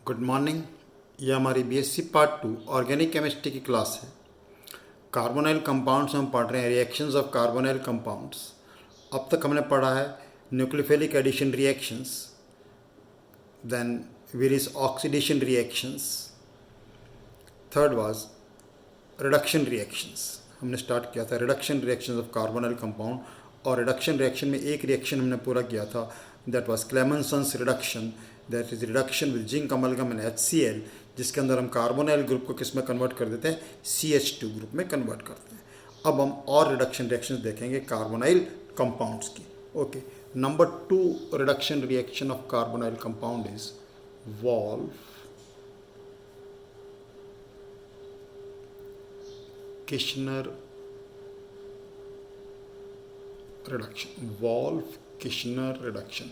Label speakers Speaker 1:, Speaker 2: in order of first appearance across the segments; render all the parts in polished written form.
Speaker 1: Good morning. ये हमारी BSc part 2 organic chemistry की क्लास है। कार्बोनाइल कंपाउंड्स हम पढ़ रहे हैं, रिएक्शंस ऑफ कार्बोनाइल कंपाउंड्स। अब तक हमने पढ़ा है nucleophilic addition reactions, then various oxidation reactions, third was reduction reactions. हमने स्टार्ट किया था reduction reactions of carbonyl compound, और रिडक्शन रिएक्शन में एक रिएक्शन हमने पूरा किया था, that was Clemmensen's reduction, that is reduction with zinc amalgam and HCl, जिसके अंदर हम कार्बोनाइल ग्रुप को किस में कन्वर्ट कर देते हैं, CH2 ग्रुप में कन्वर्ट करते हैं। अब हम और रिडक्शन रिएक्शंस देखेंगे कार्बोनाइल कंपाउंड्स की। Okay, number 2 reduction reaction of carbonyl compound is Wolff Kishner reduction. Wolff Kishner reduction.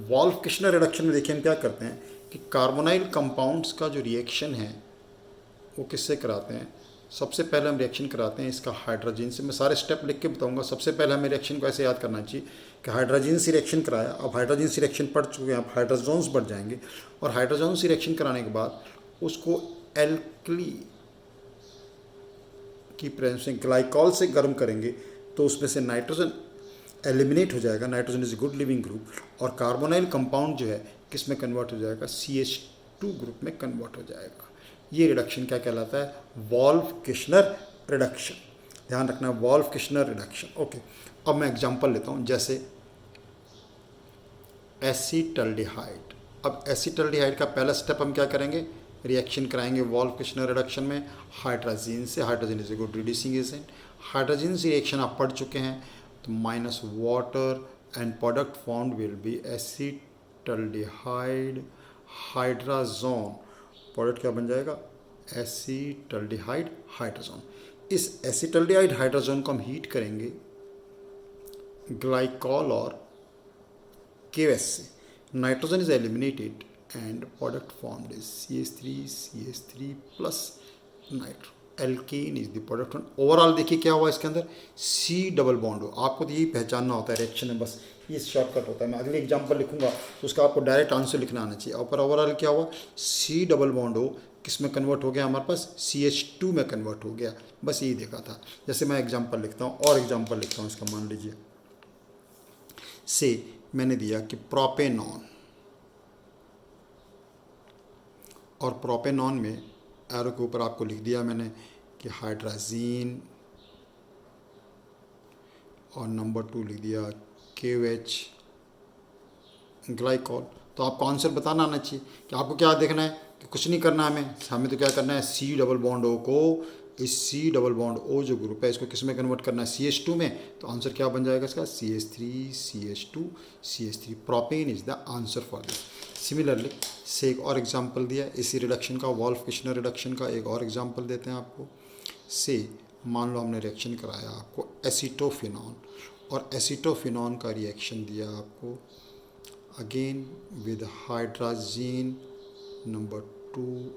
Speaker 1: Wolff Kishner reduction में देखिए हम क्या करते हैं कि कार्बोनाइल कंपाउंड्स का जो रिएक्शन है वो किससे कराते हैं। सबसे पहले हम रिएक्शन कराते हैं इसका हाइड्रोजन से। मैं सारे स्टेप लिख के बताऊंगा। सबसे पहले हमें रिएक्शन को ऐसे याद करना चाहिए कि हाइड्रोजन से रिएक्शन कराया, अब हाइड्रोजन से रिएक्शन पढ़ चुके हैं, अब हाइड्रोजन्स बढ़ जाएंगे, और हाइड्रोजन से रिएक्शन कराने के बाद उसको एल्कली की प्रेजेंस में ग्लाइकॉल से गर्म करेंगे तो उसमें से नाइट्रोजन एलिमिनेट हो जाएगा। Nitrogen is a good leaving group, और कार्बोनाइल कंपाउंड जो है किस में कन्वर्ट हो जाएगा, CH2 ग्रुप में कन्वर्ट हो जाएगा। ये रिडक्शन क्या कहलाता है, वॉल्फ किश्नर रिडक्शन। ध्यान रखना, वॉल्फ किश्नर रिडक्शन। ओके, अब मैं एग्जांपल लेता हूँ, जैसे एसीटल्डिहाइड। अब एसीटल्डिहाइड का पहला स्टेप हम क्या करेंगे, रिएक्शन कराएंगे वॉल्फ किश्नर रिडक्शन में हाइड्रोजन से। Hydrogen is a good reducing agent. Hydrogen से रिएक्शन आप पढ़ चुके हैं, तो minus water and product formed will be acetaldehyde hydrazone. Product क्या बन जाएगा, एसीटल्डिहाइड हाइड्राजोन। इस एसीटल्डिहाइड हाइड्राजोन को हम हीट करेंगे ग्लाइकॉल और KS से। Nitrogen is eliminated and product formed is CH3 plus nitro. Alkane is the product. Overall देखिए क्या हुआ इसके अंदर, C डबल बॉन्ड हो। आपको तो यही पहचानना होता है रिएक्शन में, बस ये शॉर्टकट होता है। मैं अगले एग्जांपल लिखूंगा तो उसका आपको डायरेक्ट आंसर लिखना आना चाहिए। और ओवरऑल क्या हुआ, C डबल बॉन्ड हो किस में कन्वर्ट हो गया, हमारे पास CH2 में कन्वर्ट हो गया। बस यही देखा था। जैसे मैं एग्जाम्पल लिखता हूँ और एग्जाम्पल लिखता हूँ इसका, मान लीजिए से मैंने दिया कि प्रोपेनॉन, और प्रोपेनॉन में एरो के ऊपर आपको लिख दिया मैंने कि हाइड्राजीन, और नंबर 2 लिख दिया KOH ग्लाइकॉल। तो आपको आंसर बताना आना चाहिए कि आपको क्या देखना है, कि कुछ नहीं करना हमें तो क्या करना है, C डबल बॉन्ड O को, इस C डबल बॉन्ड O जो ग्रुप है इसको किस में कन्वर्ट करना है, CH2 में। तो आंसर क्या बन जाएगा इसका, CH3 propane is the answer for this. Similarly से एक और एग्जांपल दिया इसी रिडक्शन का, वॉल्फ किश्नर रिडक्शन का एक और एग्जांपल देते हैं आपको। से मान लो हमने रिएक्शन कराया आपको एसीटोफिनॉन, और एसीटोफिनॉन का रिएक्शन दिया आपको again with hydrazine, number 2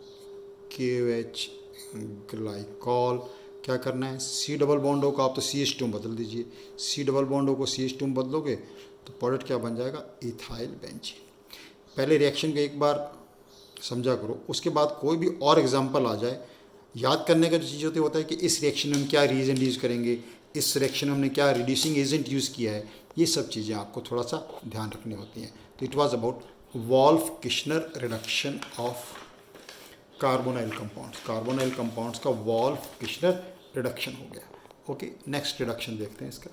Speaker 1: KOH glycol. क्या करना है, C डबल बॉन्ड को आप तो CH2 में बदल दीजिए। C डबल बॉन्ड को CH2 में बदलोगे तो प्रोडक्ट क्या बन जाएगा, इथाइल बेंजीन। पहले रिएक्शन को एक बार समझा करो, उसके बाद कोई भी और एग्जांपल आ जाए, याद करने का जो चीज़ होता है कि इस रिएक्शन में हम क्या रीएजेंट यूज़ करेंगे, इस रिएक्शन में हमने क्या रिड्यूसिंग एजेंट यूज़ किया है, ये सब चीज़ें आपको थोड़ा सा ध्यान रखनी होती हैं। तो it was about Wolff Kishner reduction of carbonyl compounds. Carbonyl compounds का वॉल्फ किश्नर रिडक्शन हो गया। ओके, नेक्स्ट रिडक्शन देखते हैं इसका,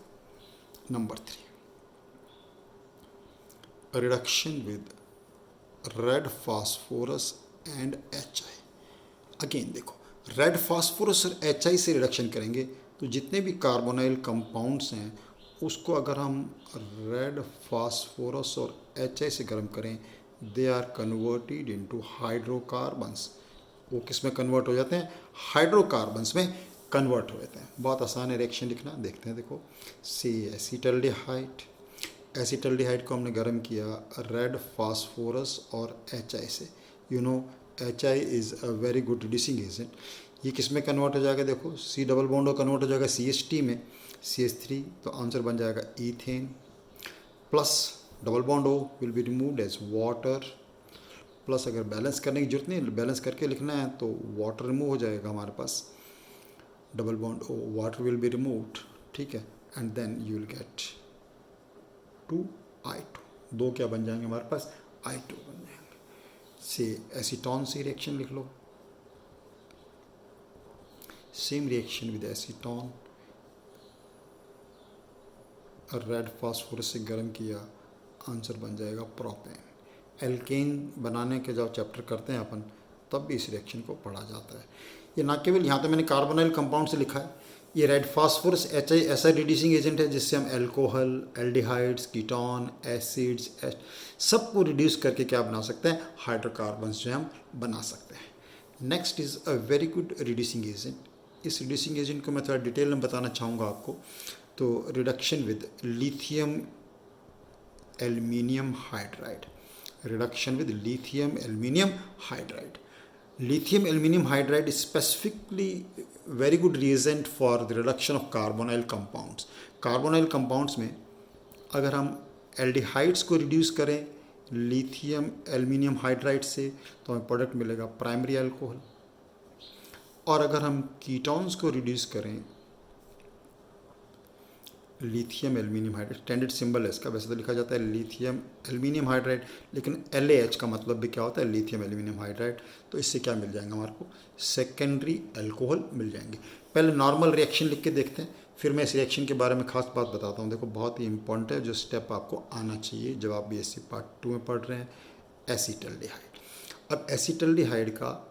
Speaker 1: number 3 reduction with red phosphorus and HI। Again देखो, रेड फास्फोरस और HI से रिडक्शन करेंगे तो जितने भी कार्बोनाइल कंपाउंड्स हैं उसको अगर हम रेड फास्फोरस और HI से गर्म करें, they are converted into hydrocarbons. वो किस में कन्वर्ट हो जाते हैं, हाइड्रोकार्बन्स में कन्वर्ट हो जाते हैं। बहुत आसान है रिएक्शन लिखना, देखते हैं। देखो, सी एसीटल्डिहाइड, एसीटल्डिहाइड को हमने गर्म किया रेड फास्फोरस और HI से। You know HI is a very good reducing agent. ये किस में कन्वर्ट हो जाएगा, देखो C डबल बॉन्ड कन्वर्ट हो जाएगा CH3 में, CH3, तो आंसर बन जाएगा ethane, plus double bond O will be removed as water, plus अगर बैलेंस करने की जरूरत नहीं, बैलेंस करके लिखना है तो वाटर रिमूव हो जाएगा हमारे पास, double bond O water will be removed, ठीक है, and then you will get 2I2, दो क्या बन जाएंगे हमारे पास, I2 बन जाएंगे। से एसीटोन से रिएक्शन लिख लो, same reaction with acetone, red phosphorus से गर्म किया, आंसर बन जाएगा प्रोपेन। एल्केन बनाने के जब चैप्टर करते हैं अपन तब भी इस रिएक्शन को पढ़ा जाता है। ये ना केवल यहाँ तो मैंने कार्बोनाइल कंपाउंड से लिखा है, ये रेड फास्फोरस ऐसा रिड्यूसिंग एजेंट है जिससे हम अल्कोहल, एल्डिहाइड्स, कीटोन, एसिड्स सबको रिड्यूस करके क्या बना सकते हैं, हाइड्रोकार्बन्स जो हम बना सकते हैं। Next is a very good reducing agent. इस रिड्यूसिंग एजेंट को मैं थोड़ा डिटेल में बताना चाहूँगा आपको। तो reduction with lithium aluminium hydride, reduction with lithium aluminium hydride. Lithium aluminium hydride specifically very good reagent for the reduction of carbonyl compounds. Carbonyl compounds में अगर हम एल्डिहाइड्स को रिड्यूस करें लिथियम एल्यूमिनियम हाइड्राइड से तो हमें प्रोडक्ट मिलेगा primary alcohol, और अगर हम कीटोन्स को रिड्यूस करें lithium aluminium hydride, standard symbol है इसका, वैसे तो लिखा जाता है लिथियम एल्यूमिनियम हाइड्राइड, लेकिन LaH का मतलब भी क्या होता है, लिथियम एल्यूमिनियम हाइड्राइड। तो इससे क्या मिल जाएगा हमारे को, सेकेंडरी अल्कोहल मिल जाएंगे। पहले नॉर्मल रिएक्शन लिख के देखते हैं, फिर मैं इस रिएक्शन के बारे में खास बात बताता हूँ। देखो बहुत ही इंपॉर्टेंट है, जो स्टेप आपको आना चाहिए जब आप BSc पार्ट 2 में पढ़ रहे हैं, एसीटल्डिहाइड। अब एसीटल्डिहाइड का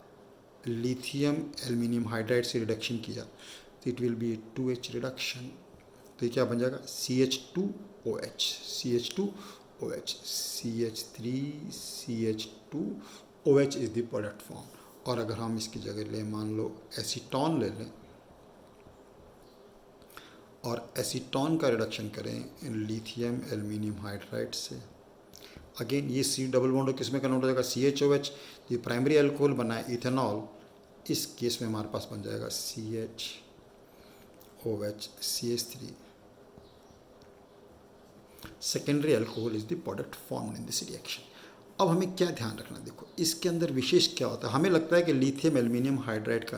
Speaker 1: लिथियम एल्यूमिनियम हाइड्राइड से रिडक्शन किया तो it will be 2H reduction, तो ये क्या बन जाएगा CH2OH, CH2OH, CH3CH2OH is the product form. और अगर हम इसकी जगह ले मान लो एसीटोन ले लें और एसीटोन का रिडक्शन करें लिथियम एल्यूमिनियम हाइड्राइड से, अगेन ये C डबल बॉन्ड किस में कन्वर्ट हो जाएगा CHOH, ये प्राइमरी अल्कोहल बना है इथेनॉल, इस केस में हमारे पास बन जाएगा CHOH CH3, secondary alcohol is the product formed in this reaction. अब हमें क्या ध्यान रखना, देखो इसके अंदर विशेष क्या होता है, हमें लगता है कि लिथियम एल्यूमिनियम हाइड्राइड का,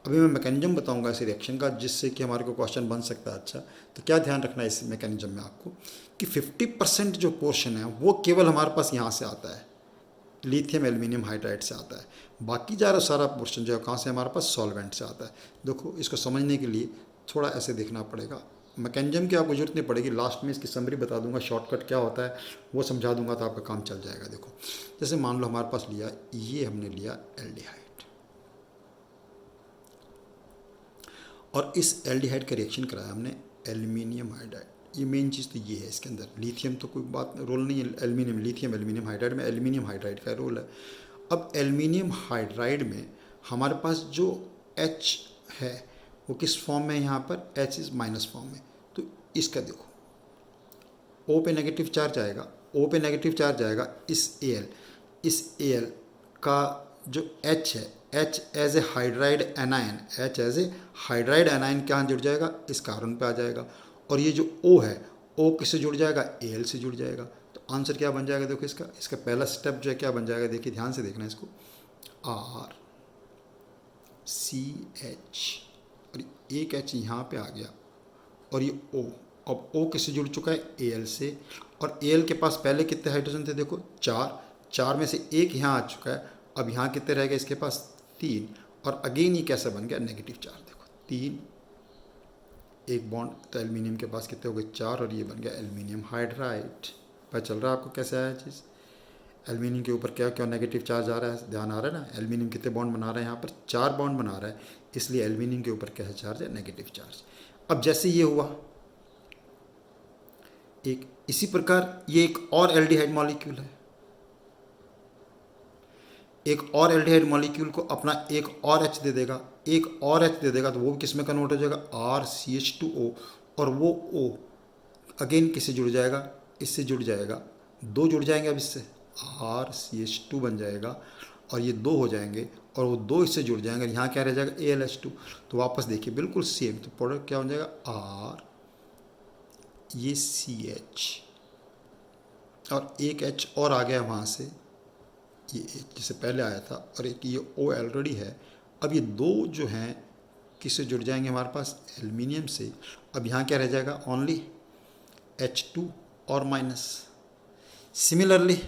Speaker 1: अभी मैं मैकेनिज्म बताऊंगा इस रिएक्शन का जिससे कि हमारे को क्वेश्चन बन सकता है। अच्छा तो क्या ध्यान रखना है इस मैकेनिज्म में आपको कि 50% जो पोर्शन है वो केवल हमारे पास यहाँ से आता है, लिथियम एल्यूमिनियम हाइड्राइड से आता है, बाकी सारा पोर्शन जो है कहाँ से हमारे पास, सॉल्वेंट से आता है। देखो इसको समझने के लिए थोड़ा ऐसे देखना पड़ेगा, मैकेनिज्म की आपको जरूरत नहीं पड़ेगी, लास्ट में इसकी समरी बता दूंगा, शॉर्टकट क्या होता है वो समझा दूंगा तो आपका काम चल जाएगा। देखो जैसे मान लो हमारे पास लिया, ये हमने लिया एल्डिहाइड, और इस एल्डिहाइड का रिएक्शन कराया हमने एल्यूमिनियम हाइड्राइड। ये मेन चीज़ तो ये है इसके अंदर, लिथियम तो कोई बात रोल नहीं है, एल्यूमिनियम लिथियम एल्यूमिनियम हाइड्राइड में एल्यूमिनियम हाइड्राइड का रोल है। अब एल्यूमिनियम हाइड्राइड में हमारे पास जो H है वो किस फॉर्म में है, यहाँ पर H इज माइनस फॉर्म में, तो इसका देखो O पे नेगेटिव चार्ज आएगा, O पे नेगेटिव चार्ज आएगा, इस Al का जो H है, H as a hydride anion, H as a hydride anion कहाँ जुड़ जाएगा, इस कार्बन पे आ जाएगा, और ये जो O है O किससे जुड़ जाएगा, Al से जुड़ जाएगा। तो आंसर क्या बन जाएगा, देखो इसका पहला स्टेप जो है क्या बन जाएगा, देखिए ध्यान से देखना इसको, RCH, और एक H यहाँ पे आ गया, और ये O, अब O किससे जुड़ चुका है, Al से, और Al के पास पहले कितने हाइड्रोजन थे, देखो 4 में से एक यहाँ आ चुका है, अब यहाँ कितने रह गए इसके पास 3, और अगेन ये कैसा बन गया, नेगेटिव चार्ज, देखो 3, एक बॉन्ड, तो एल्यूमिनियम के पास कितने हो गए 4, और ये बन गया एल्यूमिनियम हाइड्राइड। पता चल रहा है आपको कैसे आया चीज़, एल्यूमिनियम के ऊपर क्या क्या नेगेटिव चार्ज आ रहा है, ध्यान आ रहा है ना, एल्यूमिनियम कितने बॉन्ड बना रहा है, यहाँ पर 4 बॉन्ड बना रहा है, इसलिए एल्यूमिनियम के ऊपर कैसा चार्ज है, नेगेटिव चार्ज। अब जैसे ये हुआ एक, इसी प्रकार ये एक और एल्डिहाइड मॉलिक्यूल है, एक और एल्डिहाइड मॉलिक्यूल को अपना एक और H दे देगा, एक और H दे देगा, तो वो किस में कन्वर्ट हो जाएगा, RCH2O, और वो O अगेन किससे जुड़ जाएगा, इससे जुड़ जाएगा, 2 जुड़ जाएंगे, अब इससे RCH2 बन जाएगा, और ये 2 हो जाएंगे, और वो 2 इससे जुड़ जाएंगे, यहाँ क्या रह जाएगा, AlH2। तो वापस देखिए बिल्कुल सेम, तो प्रोडक्ट क्या हो जाएगा, R, ये CH, और एक H और आ गया वहाँ से, ये एक जिससे पहले आया था और एक ये O ऑलरेडी है। अब ये दो जो हैं किससे जुड़ जाएंगे हमारे पास, एल्युमिनियम से। अब यहाँ क्या रह जाएगा, ओनली H2 और माइनस। सिमिलरली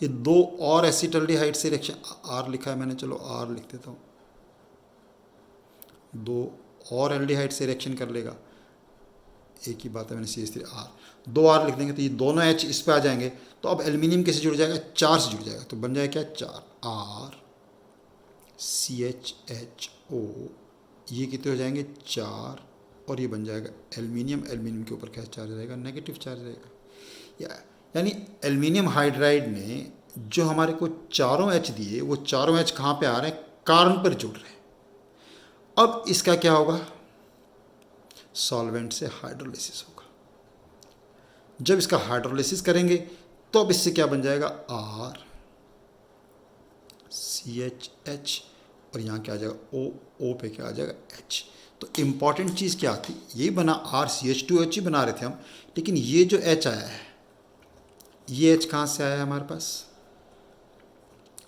Speaker 1: ये दो और एसिटल्डिहाइड से रिएक्शन, R लिखा है मैंने, चलो R लिख देता हूँ, दो और एल्डिहाइड से रिएक्शन कर लेगा, एक ही बात है, मैंने CH3R, दो R लिख देंगे तो ये दोनों H इस पे आ जाएंगे। तो अब एल्युमिनियम कैसे जुड़ जाएगा, 4 से जुड़ जाएगा, तो बन जाएगा क्या, 4 R CHHO, ये कितने हो जाएंगे, 4, और ये बन जाएगा एल्युमिनियम। एल्युमिनियम के ऊपर क्या चार्ज रहेगा, नेगेटिव चार्ज रहेगा। यानी एल्युमिनियम हाइड्राइड ने जो हमारे को चारों H दिए, वो चारों H कहाँ पे आ रहे हैं, कार्बन पर जुड़ रहे हैं। अब इसका क्या होगा, सॉल्वेंट से हाइड्रोलिसिस होगा। जब इसका हाइड्रोलिसिस करेंगे तो अब इससे क्या बन जाएगा, R CHH, और यहाँ क्या आ जाएगा, O पे क्या आ जाएगा, H। तो इम्पॉर्टेंट चीज़ क्या थी, ये बना R CH2H ही बना रहे थे हम, लेकिन ये जो H आया है, ये H कहाँ से आया है हमारे पास,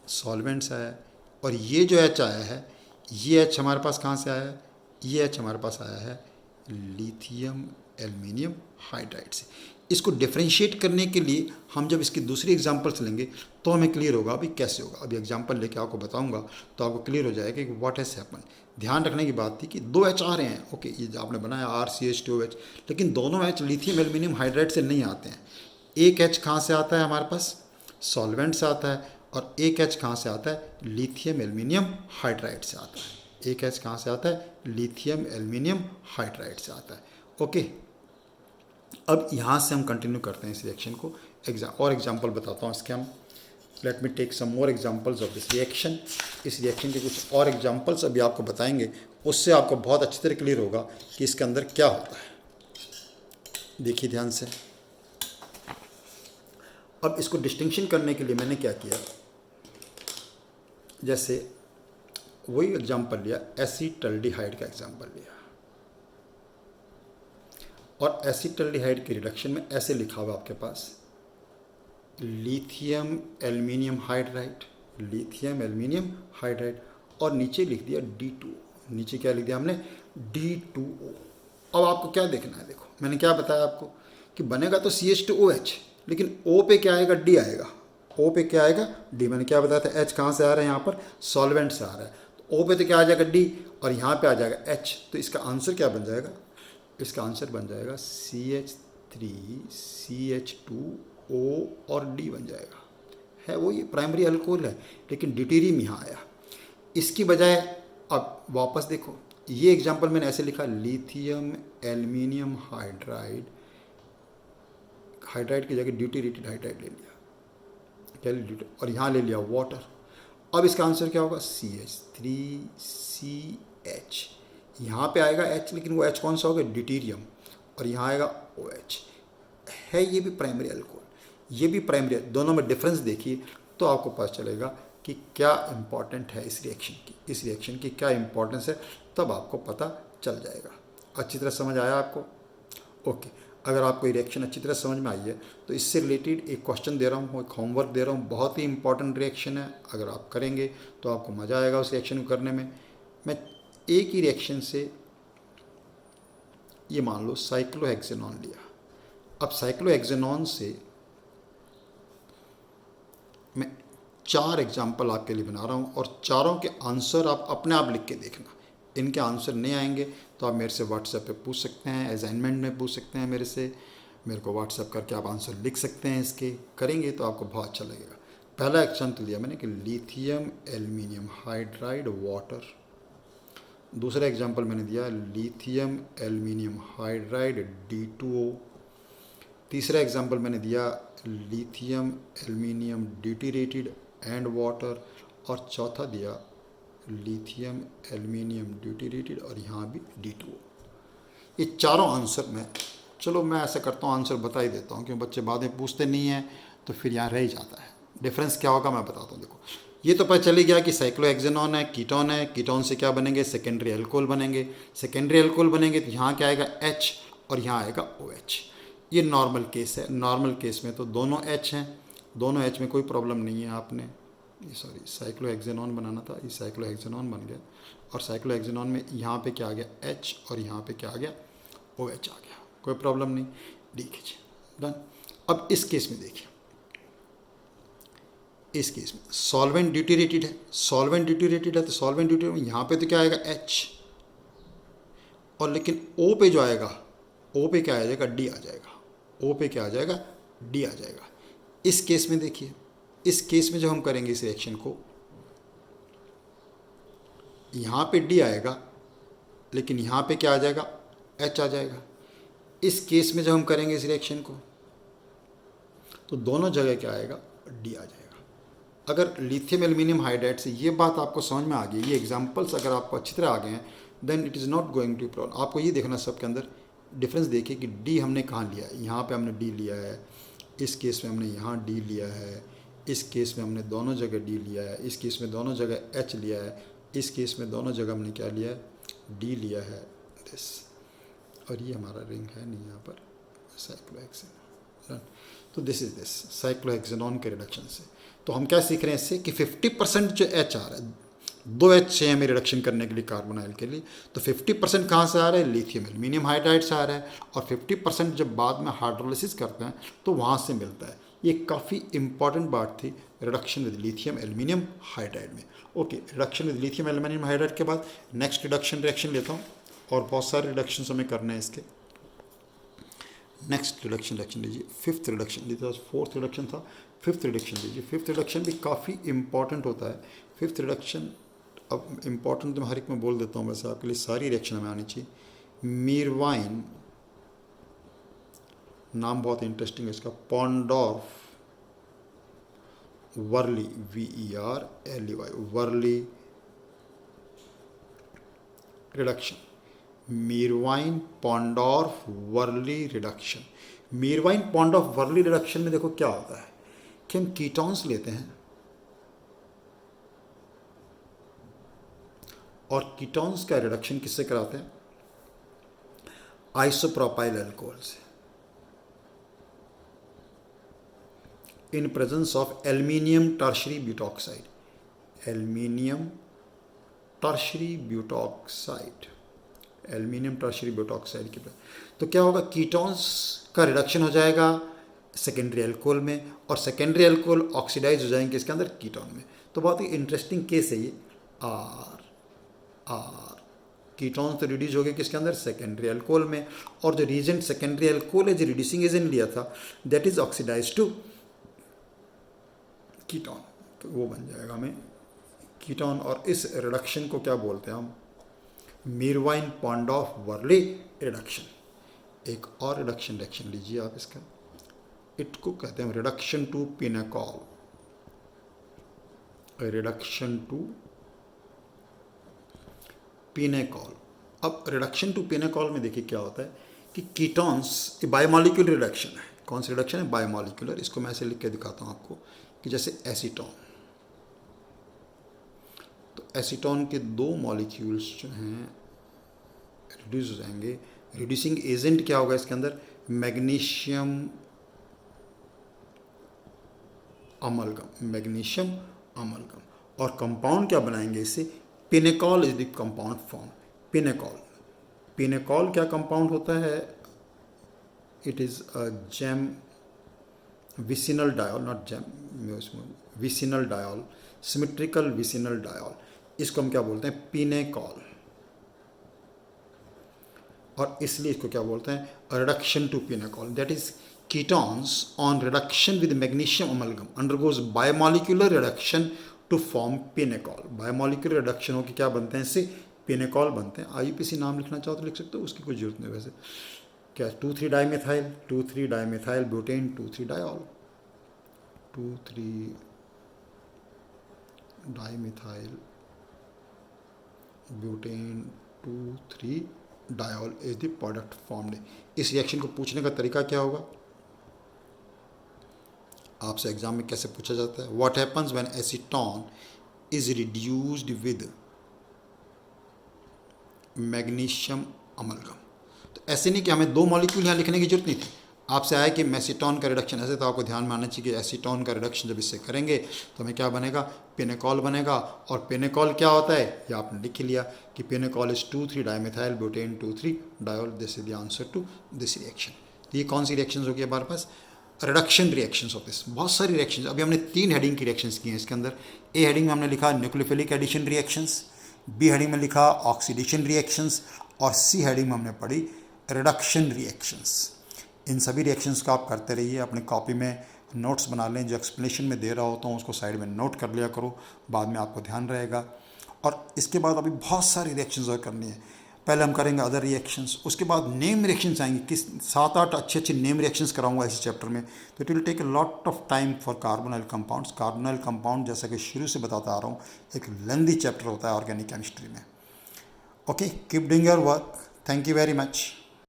Speaker 1: सॉल्वेंट से आया है। और ये जो H आया है, ये H हमारे पास कहाँ से आया है, ये H हमारे पास आया है लिथियम एल्युमिनियम हाइड्राइड से। इसको डिफरेंशिएट करने के लिए हम जब इसकी दूसरी एग्जांपल्स लेंगे तो हमें क्लियर होगा अभी कैसे होगा। अभी एग्जांपल लेके आपको बताऊंगा तो आपको क्लियर हो जाएगा कि व्हाट हैज़ हैपन। ध्यान रखने की बात थी कि दो H आ रहे हैं, ओके, ये जो आपने बनाया RCH2H, लेकिन दोनों H लिथियम एल्युमिनियम हाइड्राइड से नहीं आते हैं। एक H कहाँ से आता है हमारे पास, सॉल्वेंट से आता है, और एक H कहाँ से आता है, लिथियम एल्युमिनियम हाइड्राइड से आता है। एक H कहाँ से आता है, लिथियम एल्युमिनियम हाइड्राइड से आता है। ओके, अब यहाँ से हम कंटिन्यू करते हैं इस रिएक्शन को। और एग्जांपल बताता हूँ इसके हम। Let me take some more examples of this reaction. इस रिएक्शन के कुछ और एग्जांपल्स अभी आपको बताएंगे, उससे आपको बहुत अच्छी तरह क्लियर होगा कि इसके अंदर क्या होता है। देखिए ध्यान से। अब इसको डिस्टिंक्शन करने के लिए मैंने क्या किया, जैसे वही एग्जांपल लिया, एसीटल्डिहाइड का एग्जांपल लिया, और एसीटल्डिहाइड के रिडक्शन में ऐसे लिखा हुआ आपके पास lithium aluminium hydride, lithium aluminium hydride, और नीचे लिख दिया D2O। नीचे क्या लिख दिया हमने, D2O। अब आपको क्या देखना है, देखो मैंने क्या बताया आपको कि बनेगा तो CH2OH, लेकिन O पे क्या आएगा, D आएगा। O पे क्या आएगा, D। मैंने क्या बताया था, H कहाँ से आ रहा है, यहाँ पर सॉल्वेंट से आ रहा है, तो O पे तो क्या आ जाएगा, D, और यहाँ पे आ जाएगा H। तो इसका आंसर क्या बन जाएगा, इसका आंसर बन जाएगा CH3 CH2O और D बन जाएगा। है वो, ये प्राइमरी अल्कोहल है, लेकिन ड्यूटेरियम यहाँ आया। इसकी बजाय अब वापस देखो, ये एग्जांपल मैंने ऐसे लिखा, लिथियम एल्युमिनियम हाइड्राइड, हाइड्राइड की जगह ड्यूटेरेटेड हाइड्राइड ले लिया, और यहाँ ले लिया वाटर। अब इसका आंसर क्या होगा, CH3CH। यहाँ पे आएगा H, लेकिन वो H कौन सा होगा, ड्यूटेरियम, और यहाँ आएगा OH। है ये भी प्राइमरी अल्कोहल, ये भी प्राइमरी। दोनों में डिफरेंस देखिए तो आपको पता चलेगा कि क्या इंपॉर्टेंट है इस रिएक्शन की क्या इंपॉर्टेंस है, तब आपको पता चल जाएगा। अच्छी तरह समझ आया आपको, ओके। अगर आपको ये रिएक्शन अच्छी तरह समझ में आई है तो इससे रिलेटेड एक क्वेश्चन दे रहा हूँ, एक होमवर्क दे रहा हूँ, बहुत ही इंपॉर्टेंट रिएक्शन है। अगर आप करेंगे तो आपको मज़ा आएगा उस रिएक्शन को करने में। मैं एक ही रिएक्शन से, ये मान लो साइक्लोहेक्सेनॉन लिया। अब साइक्लोहेक्सेनॉन से मैं 4 एग्जाम्पल आपके लिए बना रहा हूँ, और चारों के आंसर आप अपने आप लिख के देखना। इनके आंसर नहीं आएंगे तो आप मेरे से व्हाट्सएप पे पूछ सकते हैं, असाइनमेंट में पूछ सकते हैं मेरे से। मेरे को व्हाट्सएप करके आप आंसर लिख सकते हैं इसके, करेंगे तो आपको बहुत अच्छा लगेगा। पहला एग्जाम्पल लिया मैंने कि लिथियम एल्युमिनियम हाइड्राइड वाटर। दूसरा एग्जाम्पल मैंने दिया लिथियम एल्युमिनियम हाइड्राइड D2O। तीसरा एग्जाम्पल मैंने दिया लिथियम एल्युमिनियम ड्यूटेरेटेड एंड वाटर, और चौथा दिया लिथियम एल्युमिनियम ड्यूटेरेटेड, और यहाँ भी D2O। ये चारों आंसर मैं ऐसा करता हूँ, आंसर बता ही देता हूँ, क्योंकि बच्चे बाद में पूछते नहीं हैं तो फिर यहाँ रह ही जाता है। डिफरेंस क्या होगा मैं बताता हूँ। देखो, ये तो पता चली गया कि साइक्लोहेक्सेनॉन है, कीटोन है, कीटोन से क्या बनेंगे, सेकेंडरी अल्कोहल बनेंगे। सेकेंडरी अल्कोहल बनेंगे तो यहाँ क्या आएगा, H, और यहाँ आएगा OH। ये नॉर्मल केस है। नॉर्मल केस में तो दोनों H हैं, दोनों H में कोई प्रॉब्लम नहीं है। आपने ये सॉरी साइक्लोहेक्सेनॉन बनाना था, ये साइक्लोहेक्सेनॉन बन गया। और साइक्लोहेक्सेनॉन में यहाँ पे क्या आ गया H और यहाँ पे क्या आ गया OH आ गया, कोई प्रॉब्लम नहीं। डी कीजिए, डन। अब इस केस में देखिए, इस केस में सॉल्वेंट ड्यूटेरेटेड है, सॉल्वेंट ड्यूटेरेटेड है तो सॉल्वेंट ड्यूटेरेटेड यहाँ पे तो क्या आएगा H, और लेकिन O पे जो आएगा, O पे क्या आ जाएगा D आ जाएगा, O पे क्या आ जाएगा D आ जाएगा। इस केस में देखिए, इस केस में जब हम करेंगे इस रिएक्शन को, यहाँ पे D आएगा लेकिन यहाँ पे क्या आ जाएगा H आ जाएगा। इस केस में जब हम करेंगे इस रिएक्शन को तो दोनों जगह क्या आएगा D आ जाएगा। अगर लिथियम एल्यूमिनियम हाइड्राइड से ये बात आपको समझ में आ गई, ये एग्जांपल्स अगर आपको अच्छी तरह आ गए हैं, then it is not going to problem. आपको ये देखना सबके अंदर डिफरेंस देखिए कि डी हमने कहाँ लिया है, यहाँ पे हमने डी लिया है, इस केस में हमने यहाँ डी लिया है, इस केस में हमने दोनों जगह डी लिया है, इस केस में दोनों जगह एच लिया है, इस केस में दोनों जगह हमने क्या लिया है डी लिया है, दिस। और ये हमारा रिंग है नहीं यहाँ पर साइक्लोहेक्सेनॉन। तो दिस इज दिस साइक्लोहेक्सेनॉन के रिडक्शन से। तो हम क्या सीख रहे हैं इससे कि 50% जो एच आ रहा है, 2 एच चाहिए हमें रिडक्शन करने के लिए कार्बोनाइल के लिए, तो 50% कहाँ से आ रहा है लिथियम एल्यूमिनियम हाइड्राइड से आ रहा है, और 50% जब बाद में हाइड्रोलिसिस करते हैं तो वहाँ से मिलता है। ये काफ़ी इंपॉर्टेंट बात थी reduction with lithium aluminium hydride में। Okay, reduction with lithium aluminium hydride के बाद नेक्स्ट रिडक्शन रिएक्शन लेता हूँ, और बहुत सारे रिडक्शन हमें करने हैं इसके। नेक्स्ट रिडक्शन लीजिए, फिफ्थ रिडक्शन, ये तो फोर्थ रिडक्शन था, फिफ्थ रिडक्शन लीजिए। फिफ्थ रिडक्शन भी काफ़ी इंपॉर्टेंट होता है। फिफ्थ रिडक्शन अब इम्पॉर्टेंट तो मैं हर एक में बोल देता हूँ, वैसे आपके लिए सारी रिएक्शन हमें आनी चाहिए। मीरवाइन, नाम बहुत इंटरेस्टिंग है इसका, Ponndorf Verley, VERLEY, Verley reduction, Meerwein Ponndorf Verley reduction. Meerwein Ponndorf Verley reduction में देखो क्या होता है कि हम कीटॉन्स लेते हैं और कीटॉन्स का रिडक्शन किससे कराते हैं, आइसोप्रोपाइल अल्कोहल से, in presence of aluminium tertiary butoxide, aluminium tertiary butoxide, aluminium tertiary butoxide के पास। तो क्या होगा, कीटोन्स का रिडक्शन हो जाएगा सेकेंडरी अल्कोहल में, और सेकेंडरी अल्कोहल ऑक्सीडाइज हो जाएंगे इसके अंदर कीटोन में। तो बहुत ही इंटरेस्टिंग केस है ये। आर कीटोन्स तो रिड्यूस हो गए किसके अंदर, सेकेंडरी अल्कोहल में, और जो रीजेंट सेकेंडरी अल्कोहल है जो रिड्यूसिंग एजेंट लिया था that is oxidise to ketone, तो वो बन जाएगा हमें कीटोन। और इस रिडक्शन को क्या बोलते हैं हम, मीरवाइन पॉन्डॉर्फ वर्ली रिडक्शन। एक और रिडक्शन लीजिए आप इसका, इसको कहते हैं reduction to pinacol, reduction to pinacol. अब रिडक्शन टू पिनेकॉल में देखिए क्या होता है कि कीटोन्स, बायोमोलिक्यूलर रिडक्शन है। कौन सी रिडक्शन है, बायोमोलिक्यूलर। इसको मैं ऐसे लिख के दिखाता हूँ आपको कि जैसे एसीटोन, तो एसीटोन के 2 मॉलिक्यूल्स जो हैं रिड्यूस हो जाएंगे। रिड्यूसिंग एजेंट क्या होगा इसके अंदर, मैग्नीशियम अमलगम, मैग्नीशियम अमलगम। और कंपाउंड क्या बनाएंगे इससे, pinacol is the compound form, pinacol. Pinacol क्या कंपाउंड होता है, it is a gem vicinal diol, not gem, vicinal diol, symmetrical vicinal diol. इसको हम क्या बोलते हैं, पिनेकॉल। और इसलिए इसको क्या बोलते हैं, reduction to pinacol. That is ketones on reduction with magnesium amalgam undergoes biomolecular reduction to form pinecol। Biomolecular reduction होकर क्या बनते हैं, इससे पिनेकॉल बनते हैं। IUPAC नाम लिखना चाहो तो लिख सकते हो, उसकी कोई जरूरत नहीं वैसे। क्या 2,3 dimethyl, 2,3 dimethyl butane, 2,3 diol, 2,3 dimethyl butane, 2,3 diol is the product formed. इस रिएक्शन को पूछने का तरीका क्या होगा, आपसे एग्जाम में कैसे पूछा जाता है, what happens when acetone is reduced with magnesium amalgam. तो ऐसे नहीं कि हमें 2 मॉलिक्यूल यहाँ लिखने की जरूरत नहीं थी, आपसे आया कि मेसिटोन का रिडक्शन ऐसे, तो आपको ध्यान में आना चाहिए कि एसीटोन का रिडक्शन जब इससे करेंगे तो हमें क्या बनेगा, पिनेकॉल बनेगा। और पिनेकॉल क्या होता है ये आपने लिख लिया कि pinacol is 2,3 dimethyl butane 2,3 diol. This is the answer to this reaction. तो ये कौन सी रिएक्शन होगी हमारे पास, रिडक्शन रिएक्शंस ऑफ दिस। बहुत सारी रिएक्शंस, अभी हमने 3 हेडिंग की रिएक्शंस की हैं इसके अंदर। ए हेडिंग में हमने लिखा nucleophilic addition reactions, B heading में लिखा ऑक्सीडेशन रिएक्शंस, और सी हेडिंग में हमने पढ़ी रिडक्शन रिएक्शंस। इन सभी रिएक्शंस का आप करते रहिए, अपने कॉपी में नोट्स बना लें, जो एक्सप्लेनेशन में दे रहा होता हूँ उसको साइड में नोट कर लिया करो, बाद में आपको ध्यान रहेगा। और इसके बाद अभी बहुत सारी रिएक्शंस और करनी है। पहले हम करेंगे अदर रिएक्शंस, उसके बाद नेम रिएक्शंस आएंगे, किस 7-8 अच्छे अच्छे नेम रिएक्शंस कराऊंगा इस चैप्टर में। तो it will take a lot of time for carbonyl compounds. Carbonyl compound जैसा कि शुरू से बताता आ रहा हूँ एक लेंदी चैप्टर होता है ऑर्गेनिक केमिस्ट्री में। Okay, keep doing your work, thank you very much.